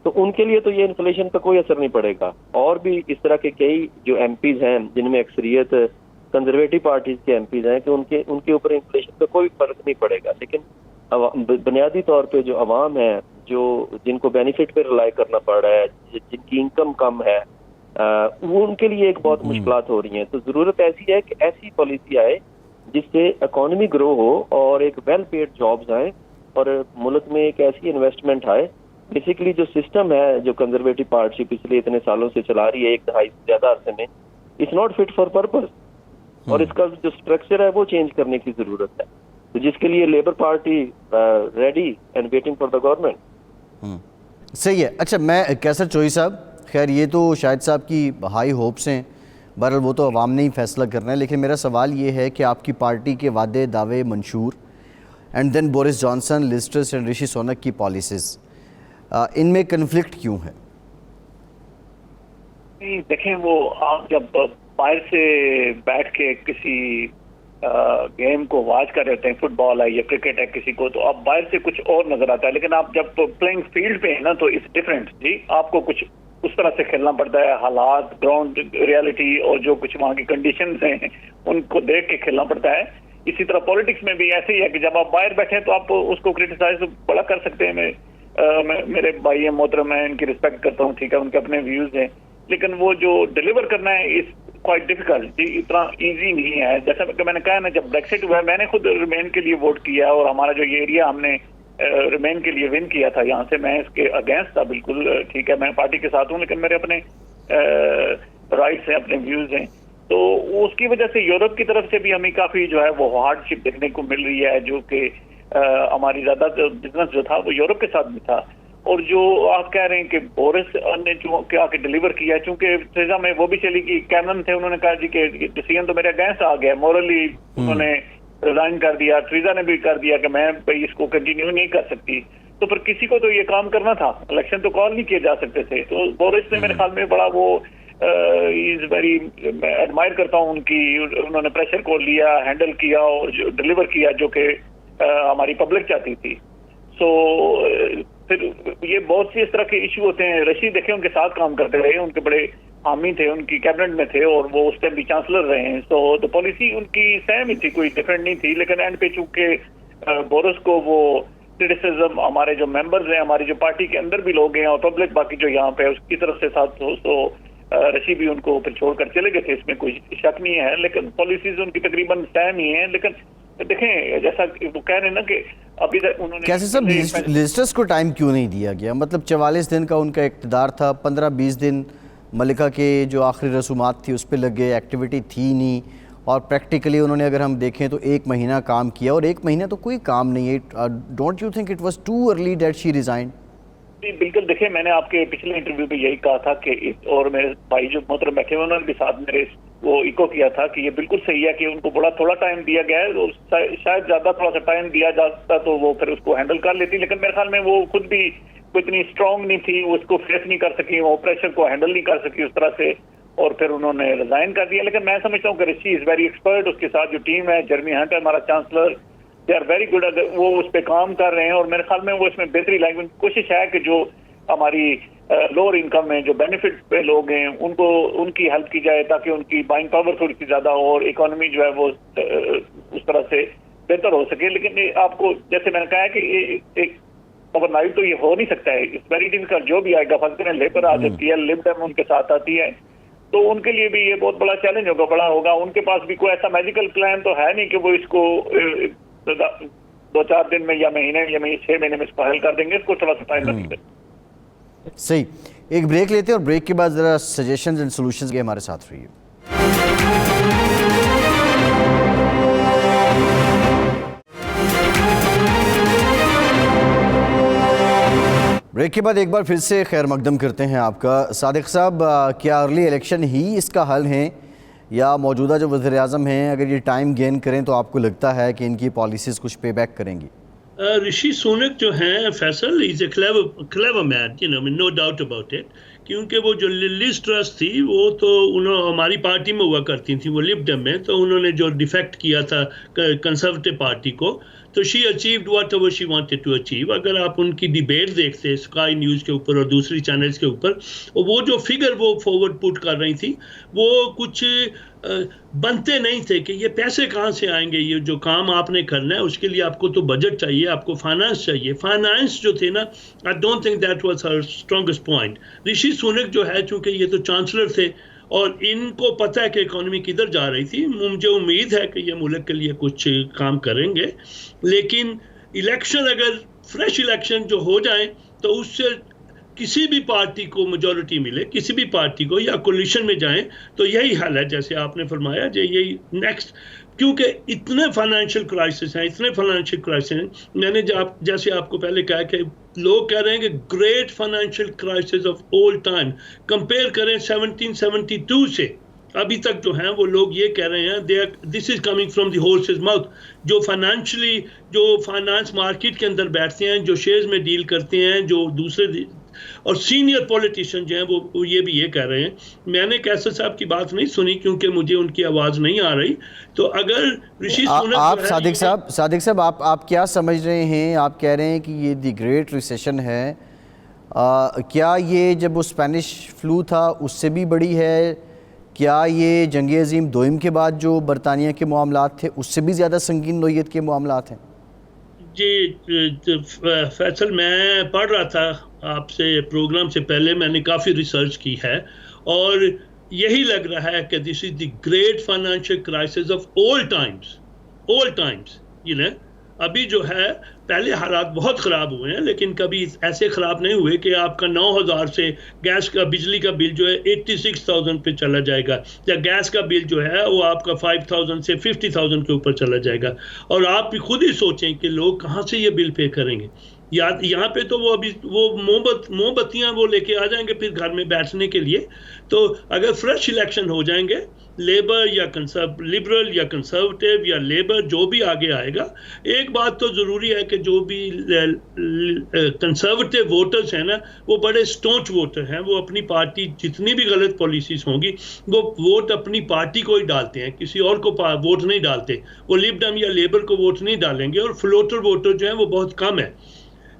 तो उनके लिए तो ये इन्फ्लेशन का कोई असर नहीं पड़ेगा। और भी इस तरह के कई जो एमपीज हैं जिनमें अक्सरियत कंजर्वेटिव पार्टीज के एमपीज हैं कि उनके ऊपर इन्फ्लेशन का कोई फर्क नहीं पड़ेगा। लेकिन बुनियादी तौर पे जो अवाम है, जो जिनको बेनिफिट पे रिलाई करना पड़ रहा है, जिनकी इनकम कम है, वो उनके लिए एक बहुत मुश्किलात हो रही हैं। तो जरूरत ऐसी है कि ऐसी पॉलिसी आए जिससे इकोनॉमी ग्रो हो और एक वेल पेड जॉब्स आए और मुल्क में एक ऐसी इन्वेस्टमेंट आए। बेसिकली जो सिस्टम है जो कंजर्वेटिव पार्टी पिछले इतने सालों से चला रही है, एक दहाई से ज्यादा अरसे में, it's not fit for purpose, और इसका जो स्ट्रक्चर है वो चेंज करने की जरूरत है। तो जिसके लिए labour party ready and waiting for the government. सही है। अच्छा, मैं कैसर चोई साहब, खैर ये तो शाहिद साहब की हाई होप्स हैं, बहरहाल वो तो अवाम ने ही फैसला करना है, लेकिन मेरा सवाल ये है कि आपकी पार्टी के वादे दावे मंशूर and then Boris Johnson, Liz Truss and Rishi Sunak की पॉलिसीज़, इनमें कन्फ्लिक्ट क्यों है? देखें, वो आप जब बाहर से बैठ के किसी गेम को वॉच कर रहे हैं, फुटबॉल है या क्रिकेट है किसी को, तो आप बाहर से कुछ और नजर आता है, लेकिन आप जब प्लेइंग फील्ड पे है ना तो इट्स डिफरेंट जी। आपको कुछ उस तरह से खेलना पड़ता है, हालात, ग्राउंड रियलिटी और जो कुछ वहाँ की कंडीशंस हैं उनको देख के खेलना पड़ता है। इसी तरह पॉलिटिक्स में भी ऐसे ही है कि जब आप बाहर बैठे तो आप उसको क्रिटिसाइज बड़ा कर सकते हैं। मेरे भाई हैं मोहतरम, मैं इनकी रिस्पेक्ट करता हूँ, ठीक है, उनके अपने व्यूज हैं, लेकिन वो जो डिलीवर करना है इस क्वाइट डिफिकल्ट, इतना इजी नहीं है। जैसा कि मैंने कहा ना, जब ब्रेक्सिट हुआ मैंने खुद रिमेन के लिए वोट किया और हमारा जो ये एरिया हमने रिमेन के लिए विन किया था यहाँ से, मैं इसके अगेंस्ट था बिल्कुल, ठीक है, मैं पार्टी के साथ हूँ, लेकिन मेरे अपने राइट्स हैं, अपने व्यूज हैं। तो उसकी वजह से यूरोप की तरफ से भी हमें काफी जो है वो हार्डशिप देखने को मिल रही है, जो कि हमारी ज्यादा बिजनेस जो था वो यूरोप के साथ भी था। और जो आप कह रहे हैं कि बोरिस ने जो क्या के डिलीवर किया, चूंकि थ्रेजा में वो भी चली कि कैमरन थे, उन्होंने कहा जी कि डिसीजन तो मेरे अगेंस्ट आ गया, मोरली उन्होंने रिजाइन कर दिया, थ्रेजा ने भी कर दिया कि मैं भाई इसको कंटिन्यू नहीं कर सकती। तो फिर किसी को तो ये काम करना था, इलेक्शन तो कॉल नहीं किए जा सकते थे। तो बोरिस ने मेरे ख्याल में बड़ा वो इज वेरी, मैं एडमायर करता हूँ उनकी, उन्होंने प्रेशर को लिया, हैंडल किया और जो डिलीवर किया जो कि हमारी पब्लिक चाहती थी। सो फिर ये बहुत सी इस तरह के इशू होते हैं। रशीद देखे उनके साथ काम करते रहे, उनके बड़े हामी थे, उनकी कैबिनेट में थे और वो उस टाइम भी चांसलर रहे हैं। सो तो पॉलिसी उनकी सेम ही थी, कोई डिफरेंट नहीं थी, लेकिन एंड पे चूंकि बोरिस को वो क्रिटिसिज्म हमारे जो मेंबर्स हैं, हमारी जो पार्टी के अंदर भी लोग हैं और पब्लिक बाकी जो यहाँ पे उसकी तरफ से साथ हो, तो रशीद भी उनको फिर छोड़कर चले गए थे, इसमें कोई शक नहीं है। लेकिन पॉलिसीज उनकी तकरीबन सेम ही है। लेकिन देखें, जैसा वो कह रहे हैं ना कि अभी तक उन्होंने कैसे सब लिस्टर्स को टाइम क्यों नहीं दिया गया? मतलब 44 दिन का उनका इक़्तिदार था, 15-20 दिन मलिका के जो आखिरी रसूमात थी उस पर लगे, एक्टिविटी थी नहीं, और प्रैक्टिकली उन्होंने अगर हम देखें तो 1 महीना काम किया, और 1 महीना तो कोई काम नहीं है। Don't you think it was too early that she resigned? बिल्कुल, देखिए मैंने आपके पिछले इंटरव्यू में यही कहा था कि, और मेरे भाई जो मोहतरम बैठे हुए उन्होंने भी साथ मेरे वो इको किया था कि ये बिल्कुल सही है कि उनको बड़ा थोड़ा टाइम दिया गया है, और शायद ज्यादा थोड़ा सा टाइम दिया जाता तो वो फिर उसको हैंडल कर लेती। लेकिन मेरे ख्याल में वो खुद भी इतनी स्ट्रांग नहीं थी, उसको फेस नहीं कर सकी, वो प्रेशर को हैंडल नहीं कर सकी उस तरह से, और फिर उन्होंने रिजाइन कर दिया। लेकिन मैं समझता हूँ कि ऋषि इज वेरी एक्सपर्ट, उसके साथ जो टीम है, जर्मी हंट है हमारा chancellor, they are very good, वो उस पर काम कर रहे हैं और मेरे ख्याल में वो इसमें बेहतरी लाएंगे। कोशिश है कि जो हमारी लोअर इनकम में जो बेनिफिट पे लोग हैं उनको उनकी हेल्प की जाए, ताकि उनकी बाइंग पावर थोड़ी सी ज्यादा हो और इकोनॉमी जो है वो उस तरह से बेहतर हो सके। लेकिन आपको जैसे मैंने कहा है कि एक ओवरनाइट तो ये हो नहीं सकता है, इट्स वेरी डिफिकल्ट। जो भी आएगा, फर्स्ट में लेबर आ सकती है, लिबरल उनके साथ आती है, तो उनके लिए भी ये बहुत बड़ा चैलेंज होगा, बड़ा होगा। उनके पास भी कोई ऐसा मैजिकल प्लान तो है नहीं कि वो इसको 2-4 दिन में या महीने या 6 महीने में इसको हल कर देंगे, इसको थोड़ा सा टाइम लगेगा। सही, एक ब्रेक लेते हैं और ब्रेक के बाद ज़रा सजेशंस एंड सॉल्यूशंस के हमारे साथ रहिए। ब्रेक के बाद एक बार फिर से खैर मकदम करते हैं आपका। सादिक साहब, क्या अर्ली इलेक्शन ही इसका हल है, या मौजूदा जो वज़ीर आज़म हैं अगर ये टाइम गेन करें तो आपको लगता है कि इनकी पॉलिसीज़ कुछ पे बैक करेंगी? ऋषि सुनक जो हैं, फैसल is a clever man, you know, no doubt about it, क्योंकि वो जो लिज ट्रस्ट थी वो तो उन्होंने हमारी पार्टी में हुआ करती थी, वो लिबडम में, तो उन्होंने जो डिफेक्ट किया था कंजर्वेटिव पार्टी को, तो she achieved whatever she wanted to achieve. अगर आप उनकी डिबेट देखते स्काई न्यूज़ के ऊपर और दूसरी चैनल्स के ऊपर, वो जो फिगर वो फॉरवर्ड पुट कर रही थी वो कुछ बनते नहीं थे कि ये पैसे कहाँ से आएंगे, ये जो काम आपने करना है उसके लिए आपको तो बजट चाहिए, आपको फाइनेंस चाहिए। फाइनेंस जो थे ना, I don't think that was her strongest point. Rishi Sunak जो है, चूंकि ये तो चांसलर थे और इनको पता है कि इकोनॉमी किधर जा रही थी, मुझे उम्मीद है कि ये मुल्क के लिए कुछ काम करेंगे। लेकिन इलेक्शन, अगर फ्रेश इलेक्शन जो हो जाए तो उससे किसी भी पार्टी को मेजॉरिटी मिले, किसी भी पार्टी को, या कोलिशन में जाएं, तो यही हल है जैसे आपने फरमाया, जो यही नेक्स्ट, क्योंकि इतने फाइनेंशियल क्राइसिस हैं। मैंने जैसे आपको पहले कहा कि लोग कह रहे हैं कि great financial crisis of all time, compare करें 1772 से अभी तक जो हैं वो लोग ये कह रहे हैं this is coming from the horses mouth. जो फाइनेंशियली, जो फाइनेंस मार्केट के अंदर बैठते हैं, जो शेयर्स में डील करते हैं, जो दूसरे और सीनियर पॉलिटिशियन जो हैं वो ये कह रहे हैं। मैंने कैसर साहब की बात नहीं सुनी क्योंकि मुझे उनकी आवाज़ नहीं आ रही। तो अगर ऋषि सुनक, आप सादिक साहब आप क्या समझ रहे हैं? आप कह रहे हैं कि ये द ग्रेट रिसेशन है, क्या ये जब वो स्पेनिश फ्लू था उससे भी बड़ी है, क्या ये जंग अजीम दोइम के बाद जो बरतानिया के मामलात थे उससे भी ज़्यादा संगीन नोयत के मामलात हैं? जी फैसल, मैं पढ़ रहा था आपसे प्रोग्राम से पहले, मैंने काफ़ी रिसर्च की है और यही लग रहा है कि this is the great financial crisis of all times. You know, अभी जो है, पहले हालात बहुत ख़राब हुए हैं लेकिन कभी ऐसे ख़राब नहीं हुए कि आपका 9,000 से गैस का, बिजली का बिल जो है 86,000 पे चला जाएगा, या गैस का बिल जो है वो आपका 5,000 से 50,000 के ऊपर चला जाएगा। और आप भी खुद ही सोचें कि लोग कहाँ से ये बिल पे करेंगे। यहाँ पे तो वो अभी वो मोमबत्तियाँ वो लेके आ जाएंगे फिर घर में बैठने के लिए। तो अगर फ्रेश इलेक्शन हो जाएंगे, लेबर या लिबरल या कंसर्वेटिव या लेबर जो भी आगे आएगा, एक बात तो ज़रूरी है कि जो भी कंसर्वेटिव वोटर्स हैं ना, वो बड़े स्टोंच वोटर हैं। वो अपनी पार्टी, जितनी भी गलत पॉलिसीज होंगी, वो वोट अपनी पार्टी को ही डालते हैं, किसी और को वोट नहीं डालते। वो लिबरल या लेबर को वोट नहीं डालेंगे और फ्लोटर वोटर जो है वो बहुत कम है।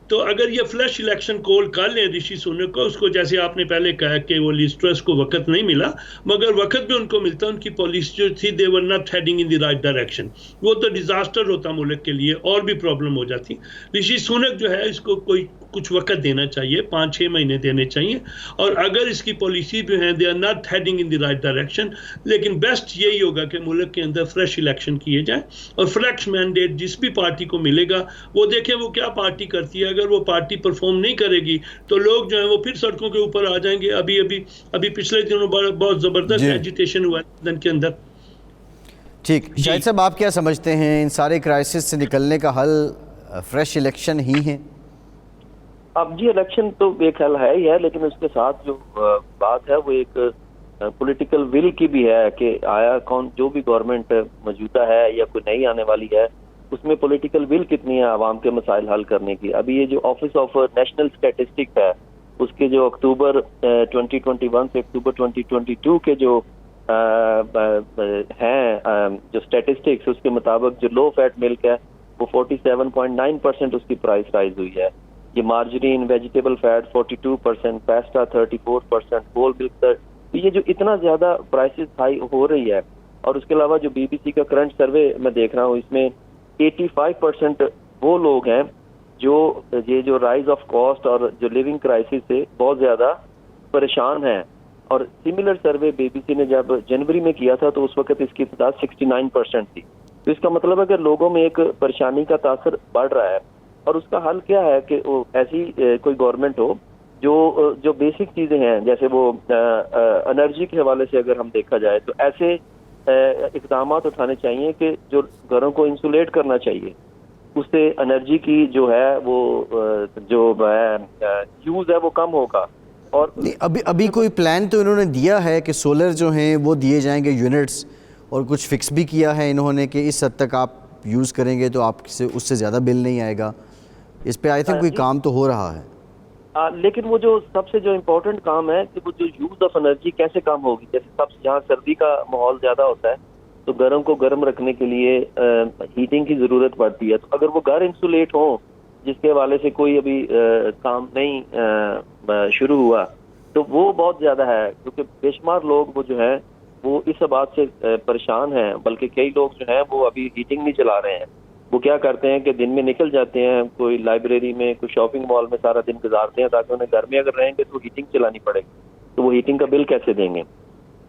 तो अगर ये फ्लैश इलेक्शन कॉल कर लें ऋषि सुनक को, उसको जैसे आपने पहले कहा कि वो लिज ट्रस को वक्त नहीं मिला, मगर वक्त भी उनको मिलता, उनकी पॉलिसी जो थी they were not heading in the right direction, वो तो डिजास्टर होता मुल्क के लिए और भी प्रॉब्लम हो जाती। ऋषि सुनक जो है, इसको कोई कुछ वक्त देना चाहिए, 5-6 महीने देने चाहिए। और अगर इसकी पॉलिसी भी है, they are not heading in the right direction, लेकिन बेस्ट यही होगा कि मुल्क के अंदर फ्रेश इलेक्शन किए जाए और फ्रेश मैंडेट जिस भी पार्टी को मिलेगा वो देखें वो क्या पार्टी करती है। अगर वो पार्टी परफॉर्म नहीं करेगी तो लोग जो है वो फिर सड़कों के ऊपर आ जाएंगे। अभी पिछले दिनों बहुत जबरदस्त एजिटेशन हुआ लंदन के अंदर। ठीक, शाहिद साहब, आप क्या समझते हैं, इन सारे क्राइसिस से निकलने का हल फ्रेश इलेक्शन ही है? अब जी इलेक्शन तो एक हल है ही है, लेकिन उसके साथ जो बात है वो एक पॉलिटिकल विल की भी है कि आया कौन, जो भी गवर्नमेंट मौजूदा है या कोई नई आने वाली है, उसमें पॉलिटिकल विल कितनी है आवाम के मसाइल हल करने की। अभी ये जो ऑफिस ऑफ नेशनल स्टैटिस्टिक्स है, उसके जो अक्टूबर 2021 से अक्टूबर 2022 के जो हैं जो स्टैटिस्टिक्स, उसके मुताबिक जो लो फैट मिल्क है वो 47.9% उसकी प्राइस राइज हुई है। ये margarine, vegetable fat 42%, pasta 34%, whole milk, ये जो इतना ज्यादा प्राइसेस हाई हो रही है। और उसके अलावा जो BBC का करंट सर्वे मैं देख रहा हूँ, इसमें 85% वो लोग हैं जो ये जो राइज ऑफ कॉस्ट और जो लिविंग क्राइसिस से बहुत ज्यादा परेशान हैं। और सिमिलर सर्वे BBC ने जब जनवरी में किया था तो उस वक्त इसकी तादाद 69% थी। तो इसका मतलब है कि लोगों में एक परेशानी का तासर बढ़ रहा है। और उसका हल क्या है कि वो ऐसी कोई गवर्नमेंट हो जो बेसिक चीजें हैं, जैसे वो एनर्जी के हवाले से अगर हम देखा जाए तो ऐसे इक़दाम उठाने चाहिए कि जो घरों को इंसुलेट करना चाहिए, उससे एनर्जी की जो है वो जो यूज है वो कम होगा। और अभी कोई प्लान तो इन्होंने दिया है कि सोलर जो हैं वो दिए जाएंगे यूनिट्स, और कुछ फिक्स भी किया है इन्होंने कि इस हद तक आप यूज़ करेंगे तो आपसे उससे ज़्यादा बिल नहीं आएगा। इस पे आई थिंक कोई काम तो हो रहा है। लेकिन वो जो सबसे जो इम्पोर्टेंट काम है कि वो जो यूज ऑफ एनर्जी कैसे कम होगी। जैसे सबसे जहाँ सर्दी का माहौल ज्यादा होता है तो घरों को गर्म रखने के लिए हीटिंग की जरूरत पड़ती है। तो अगर वो घर इंसुलेट हो, जिसके हवाले से कोई अभी काम नहीं शुरू हुआ, तो वो बहुत ज्यादा है, क्योंकि बेशुमार लोग वो जो है वो इस बात से परेशान हैं। बल्कि कई लोग जो हैं वो अभी हीटिंग नहीं चला रहे हैं। वो क्या करते हैं कि दिन में निकल जाते हैं, कोई लाइब्रेरी में, कोई शॉपिंग मॉल में सारा दिन गुजारते हैं, ताकि उन्हें घर में अगर रहेंगे तो हीटिंग चलानी पड़ेगी, तो वो हीटिंग का बिल कैसे देंगे,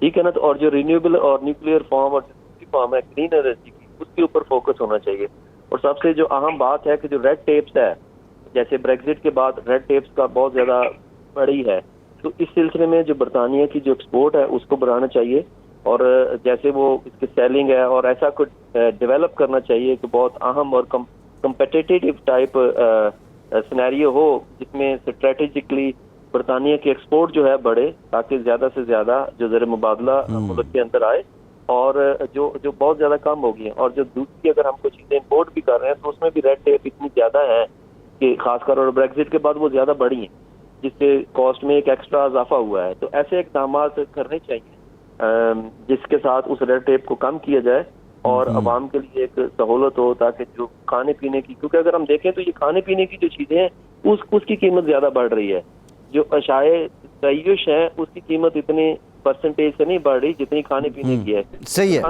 ठीक है ना। तो और जो रिन्यूएबल और न्यूक्लियर फॉर्म और फॉर्म है क्लीन एनर्जी की, उसके ऊपर फोकस होना चाहिए। और सबसे जो अहम बात है कि जो रेड टेप्स है, जैसे ब्रेक्जिट के बाद रेड टेप्स का बहुत ज्यादा बढ़ी है, तो इस सिलसिले में जो बरतानिया की जो एक्सपोर्ट है उसको बढ़ाना चाहिए। और जैसे वो इसकी सेलिंग है, और ऐसा कुछ डेवलप करना चाहिए कि बहुत अहम और कम्पिटिटिव टाइप सिनेरियो हो, जिसमें स्ट्रेटेजिकली बरतानिया की एक्सपोर्ट जो है बढ़े, ताकि ज्यादा से ज्यादा जो ज़र मुबादला मुल्क के अंदर आए, और जो बहुत ज्यादा कम होगी। और जो दूसरी अगर हम कुछ चीजें इम्पोर्ट भी कर रहे हैं तो उसमें भी रेड टेप इतनी ज्यादा है कि खासकर और ब्रेक्जिट के बाद वो ज्यादा बढ़ी है, जिससे कॉस्ट में एक एक्स्ट्रा इजाफा हुआ है। तो ऐसे इक़दाम करने चाहिए जिसके साथ उस रेड टेप को कम किया जाए और आवाम के लिए एक सहूलत हो, ताकि जो खाने पीने की, क्योंकि अगर हम देखें तो ये खाने पीने की जो चीजें हैं उसकी कीमत ज्यादा बढ़ रही है। जो अशाए तय्युश है उसकी कीमत इतनी परसेंटेज से नहीं बढ़ रही जितनी खाने पीने की है। सही है।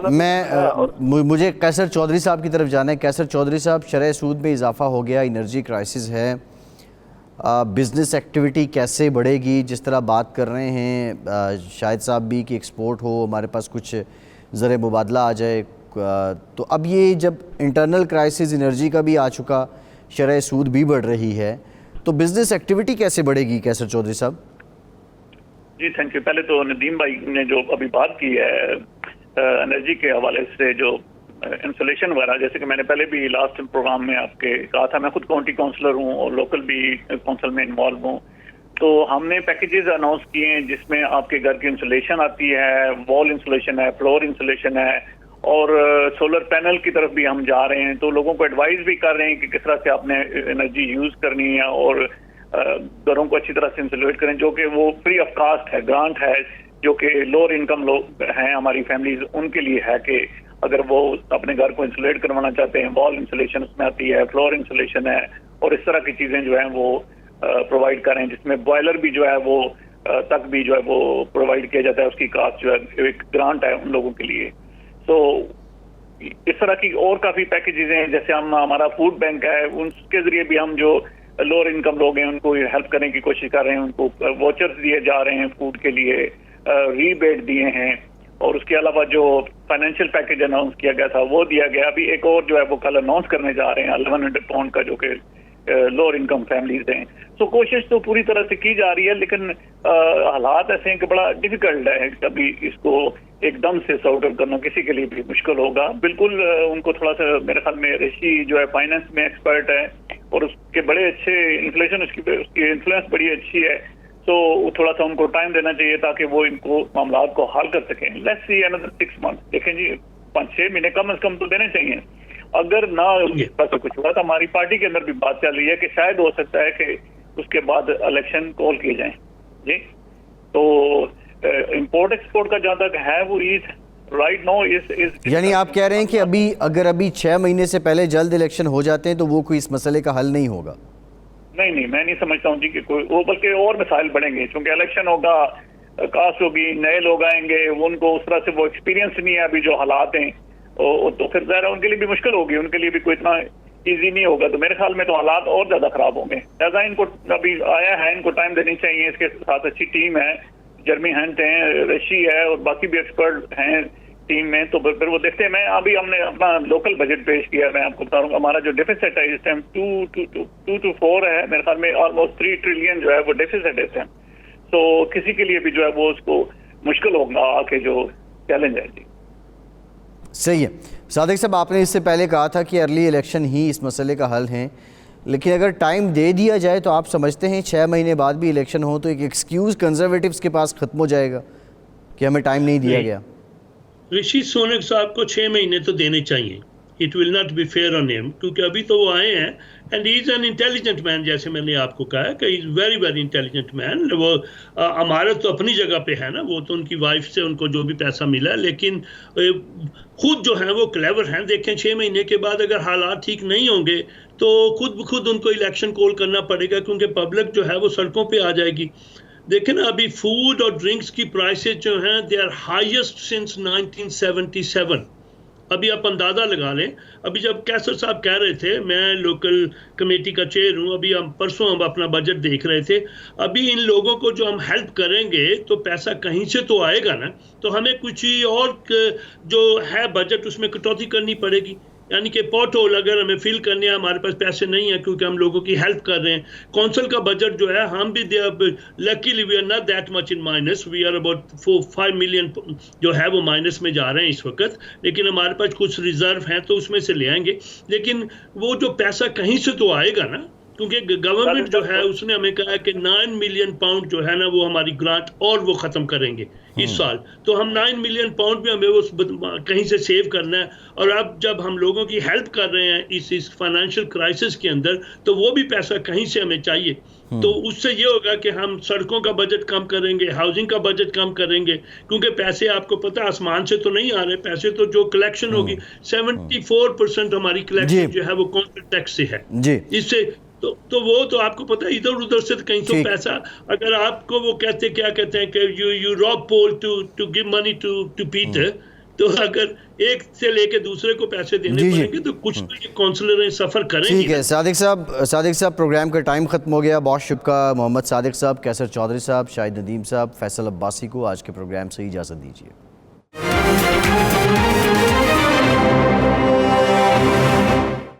मुझे कैसर चौधरी साहब की तरफ जाना है। कैसर चौधरी साहब, शरह सूद में इजाफा हो गया, एनर्जी क्राइसिस है, बिज़नेस एक्टिविटी कैसे बढ़ेगी? जिस तरह बात कर रहे हैं शाहिद साहब भी कि एक्सपोर्ट हो, हमारे पास कुछ ज़र मुबादला आ जाए, तो अब ये जब इंटरनल क्राइसिस एनर्जी का भी आ चुका, शरह सूद भी बढ़ रही है, तो बिज़नेस एक्टिविटी कैसे बढ़ेगी कैसर चौधरी साहब? जी थैंक यू। पहले तो नदीम भाई ने जो अभी बात की है एनर्जी के हवाले से, जो इंसुलेशन वगैरह, जैसे कि मैंने पहले भी लास्ट प्रोग्राम में आपके कहा था, मैं खुद काउंटी काउंसलर हूँ और लोकल भी काउंसिल में इन्वॉल्व हूँ। तो हमने पैकेजेस अनाउंस किए हैं जिसमें आपके घर की इंसुलेशन आती है, वॉल इंसुलेशन है, फ्लोर इंसुलेशन है, और सोलर पैनल की तरफ भी हम जा रहे हैं। तो लोगों को एडवाइस भी कर रहे हैं कि किस तरह से आपने एनर्जी यूज करनी है और घरों को अच्छी तरह से इंसुलेट करें, जो कि वो फ्री ऑफ कास्ट है, ग्रांट है, जो कि लोअर इनकम लोग हैं हमारी फैमिलीज, उनके लिए है कि अगर वो अपने घर को इंसुलेट करवाना चाहते हैं, वॉल इंसुलेशन उसमें आती है, फ्लोर इंसुलेशन है, और इस तरह की चीजें जो है वो प्रोवाइड करें, जिसमें बॉयलर भी जो है वो तक भी जो है वो प्रोवाइड किया जाता है, उसकी कास्ट जो है एक ग्रांट है उन लोगों के लिए। तो इस तरह की और काफी पैकेजेस हैं, जैसे हम हमारा फूड बैंक है, उसके जरिए भी हम जो लोअर इनकम लोग हैं उनको हेल्प करने की कोशिश कर रहे हैं, उनको वोचर्स दिए जा रहे हैं फूड के लिए, रीबेट दिए हैं, और उसके अलावा जो फाइनेंशियल पैकेज अनाउंस किया गया था वो दिया गया। अभी एक और जो है वो कल अनाउंस करने जा रहे हैं 1100 पाउंड का, जो कि लोअर इनकम फैमिलीज हैं। तो कोशिश तो पूरी तरह से की जा रही है, लेकिन हालात ऐसे हैं कि बड़ा डिफिकल्ट है, कभी इसको एकदम से सॉर्ट आउट करना किसी के लिए भी मुश्किल होगा। बिल्कुल उनको थोड़ा सा, मेरे ख्याल में ऋषि जो है फाइनेंस में एक्सपर्ट है और उसके बड़े अच्छे इन्फ्लेशन, उसकी इन्फ्लुएंस बड़ी अच्छी है, तो थोड़ा सा उनको टाइम देना चाहिए ताकि वो इनको मामला को हल कर सकें। लेट्स सी अनदर 6 मंथ, देखें जी 5-6 महीने कम से कम तो देने चाहिए। अगर ना तो कुछ हुआ तो हमारी पार्टी के अंदर भी बात चल रही है कि शायद हो सकता है कि उसके बाद इलेक्शन कॉल किए जाएं जी। तो इंपोर्ट एक्सपोर्ट का जहां तक है वो इज राइट नो इज यानी आप कह रहे हैं कि अभी 6 महीने से पहले जल्द इलेक्शन हो जाते हैं तो वो कोई इस मसले का हल नहीं होगा? नहीं, मैं नहीं समझता हूँ जी कि कोई वो, बल्कि और मिसाइल बढ़ेंगे, क्योंकि इलेक्शन होगा, कास्ट होगी, नए लोग आएंगे, उनको उस तरह से वो एक्सपीरियंस नहीं है अभी जो हालात हैं, तो फिर ज़ाहिर है उनके लिए भी मुश्किल होगी, उनके लिए भी कोई इतना ईजी नहीं होगा। तो मेरे ख्याल में तो हालात और ज्यादा खराब होंगे। लिहाजा इनको अभी आया है, इनको टाइम देनी चाहिए। इसके साथ अच्छी टीम है, जर्मी हंट है, ऋषि है और बाकी भी एक्सपर्ट हैं टीम में। तो फिर वो देखते हैं। अभी हमने अपना लोकल बजट पेश किया, मैं आपको बता दूंगा। हमारा जो डेफिसिट है इस टाइम 2 to 4 है, मेरे ख्याल में ऑलमोस्ट 3 ट्रिलियन जो है वो डेफिसिट है इस टाइम। तो किसी के लिए भी जो है वो उसको मुश्किल होगा आके जो चैलेंज है जी। सही है सादिक साहब, आपने इससे पहले कहा था कि अर्ली इलेक्शन ही इस मसले का हल है, लेकिन अगर टाइम दे दिया जाए तो आप समझते हैं 6 महीने बाद भी इलेक्शन हो तो एक एक्सक्यूज़ कंजर्वेटिव्स के पास ख़त्म हो जाएगा कि हमें टाइम नहीं दिया गया? ऋषि सुनक साहब को 6 महीने तो देने चाहिए। It will not be fair on him, क्योंकि अभी तो वो आए हैं and he is an intelligent man. जैसे मैंने आपको कहा कि he is very very intelligent man. वो हमारा तो अपनी जगह पे है ना, वो तो उनकी वाइफ से उनको जो भी पैसा मिला, लेकिन खुद जो है वो क्लेवर हैं। देखें 6 महीने के बाद अगर हालात ठीक नहीं होंगे तो खुद ब खुद उनको इलेक्शन कॉल करना पड़ेगा, क्योंकि पब्लिक जो है वो सड़कों पे आ जाएगी। देखें ना, अभी फूड और ड्रिंक्स की प्राइसेस जो हैं दे आर हाईएस्ट सिंस 1977। अभी आप अंदाज़ा लगा लें। अभी जब कैसर साहब कह रहे थे, मैं लोकल कमेटी का चेयर हूँ, अभी परसों हम अपना बजट देख रहे थे। अभी इन लोगों को जो हम हेल्प करेंगे तो पैसा कहीं से तो आएगा ना, तो हमें कुछ ही और जो है बजट उसमें कटौती करनी पड़ेगी। यानी कि पॉट होल अगर हमें फिल करने हैं, हमारे पास पैसे नहीं है क्योंकि हम लोगों की हेल्प कर रहे हैं। कौंसल का बजट जो है, हम भी luckily we are not that much in minus, we are about 4-5 million जो है वो माइनस में जा रहे हैं इस वक्त, लेकिन हमारे पास कुछ रिजर्व हैं तो उसमें से ले आएंगे। लेकिन वो जो पैसा कहीं से तो आएगा ना, क्योंकि गवर्नमेंट जो है उसने हमें कहा है कि 9 मिलियन पाउंड जो है ना वो हमारी ग्रांट और वो ख़त्म करेंगे इस साल। तो हम 9 मिलियन पाउंड भी हमें उस कहीं से सेव करना है। और अब जब हम लोगों की हेल्प कर रहे हैं इस फाइनेंशियल क्राइसिस के अंदर, तो वो भी पैसा कहीं से हमें चाहिए। तो उससे ये होगा कि हम सड़कों का बजट कम करेंगे, हाउसिंग का बजट कम करेंगे, क्योंकि पैसे आपको पता आसमान से तो नहीं आ रहे। पैसे तो जो कलेक्शन होगी 74% हमारी कलेक्शन जो है वो कॉर्पोरेट टैक्स से है। इससे तो वो तो आपको पता है इधर उधर से कहीं से ठीक। पैसा, अगर आपको वो क्या कहते हैं कि you rob Paul to give money to Peter, तो अगर एक से लेके दूसरे को पैसे देने जी, जी। पड़ेंगे तो कुछ तो ये काउंसलर सफर करेंगे। ठीक है सादिक साहब प्रोग्राम का टाइम ख़त्म हो गया। बहुत शुक्रिया मोहम्मद सादिक साहब, कैसर चौधरी साहब, शाहिद नदीम साहब, फैसल अब्बासी को आज के प्रोग्राम से इजाज़त दीजिए।